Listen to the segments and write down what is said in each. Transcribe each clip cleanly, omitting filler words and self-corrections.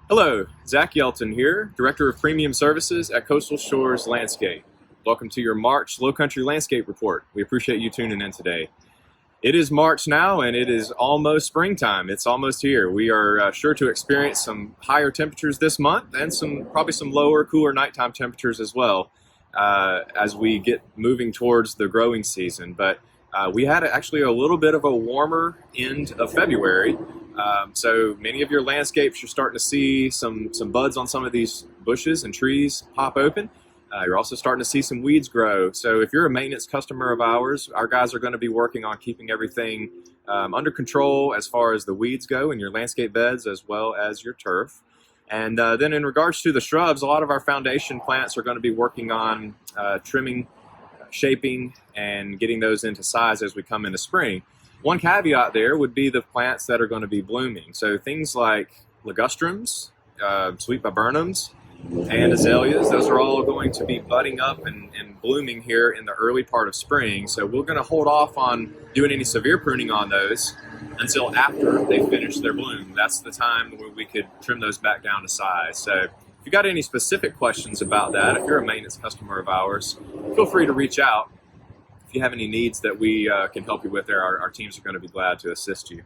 Hello, Zach Yelton here, Director of Premium Services at Coastal Shores Landscape. Welcome to your March Low Country Landscape Report. We appreciate you tuning in today. It is March now and it is almost springtime. It's almost here. We are sure to experience some higher temperatures this month and probably some lower, cooler nighttime temperatures as well as we get moving towards the growing season. But we had actually a little bit of a warmer end of February. So many of your landscapes, you're starting to see some buds on some of these bushes and trees pop open. You're also starting to see some weeds grow. So if you're a maintenance customer of ours, our guys are going to be working on keeping everything under control as far as the weeds go in your landscape beds as well as your turf. And then in regards to the shrubs, a lot of our foundation plants are going to be working on trimming, shaping, and getting those into size as we come into spring. One caveat there would be the plants that are going to be blooming. So things like ligustrums, sweet viburnums, and azaleas, those are all going to be budding up and blooming here in the early part of spring. So we're going to hold off on doing any severe pruning on those until after they finish their bloom. That's the time where we could trim those back down to size. So if you got any specific questions about that, if you're a maintenance customer of ours, feel free to reach out. If you have any needs that we can help you with there, our teams are going to be glad to assist you.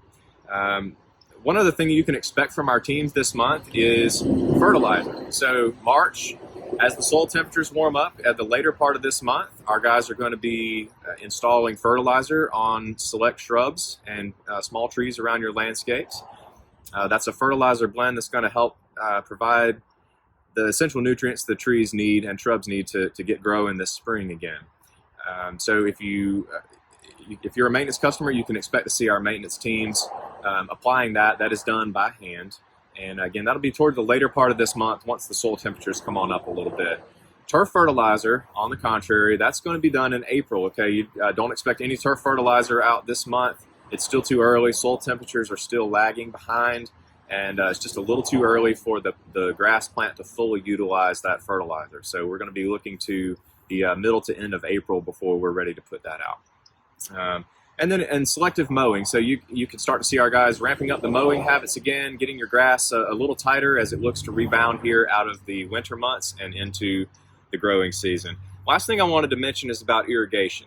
One other thing you can expect from our teams this month is fertilizer. So March, as the soil temperatures warm up at the later part of this month, our guys are going to be installing fertilizer on select shrubs and small trees around your landscapes. That's a fertilizer blend that's going to help provide the essential nutrients the trees need and shrubs need to get growing this spring again. So if you're a maintenance customer, you can expect to see our maintenance teams applying that. That is done by hand. And again, that'll be toward the later part of this month once the soil temperatures come on up a little bit. Turf fertilizer, on the contrary, that's going to be done in April. Okay, you don't expect any turf fertilizer out this month. It's still too early. Soil temperatures are still lagging behind, and it's just a little too early for the grass plant to fully utilize that fertilizer. So we're going to be looking to the middle to end of April before we're ready to put that out. And then selective mowing. So you can start to see our guys ramping up the mowing habits again, getting your grass a little tighter as it looks to rebound here out of the winter months and into the growing season. Last thing I wanted to mention is about irrigation.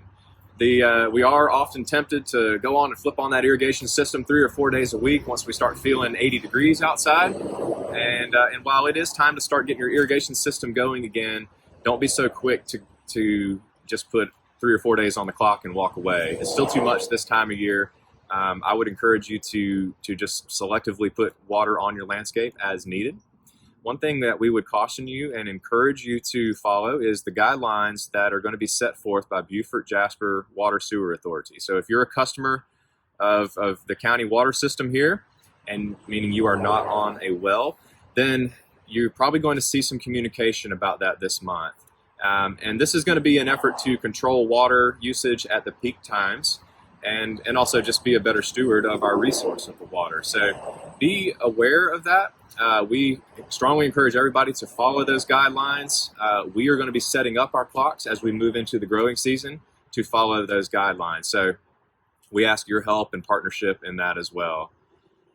We are often tempted to go on and flip on that irrigation system 3 or 4 days a week once we start feeling 80 degrees outside. And while it is time to start getting your irrigation system going again, don't be so quick to just put 3 or 4 days on the clock and walk away. It's still too much this time of year. I would encourage you to just selectively put water on your landscape as needed. One thing that we would caution you and encourage you to follow is the guidelines that are going to be set forth by Beaufort Jasper Water Sewer Authority. So if you're a customer of the county water system here, and meaning you are not on a well, then you're probably going to see some communication about that this month. And this is going to be an effort to control water usage at the peak times and also just be a better steward of our resource of the water. So be aware of that. We strongly encourage everybody to follow those guidelines. We are going to be setting up our clocks as we move into the growing season to follow those guidelines. So we ask your help and partnership in that as well.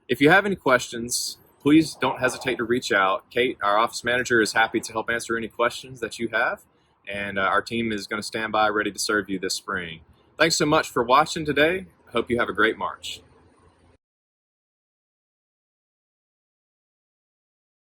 If you have any questions, please don't hesitate to reach out. Kate, our office manager, is happy to help answer any questions that you have. And our team is going to stand by ready to serve you this spring. Thanks so much for watching today. I hope you have a great March.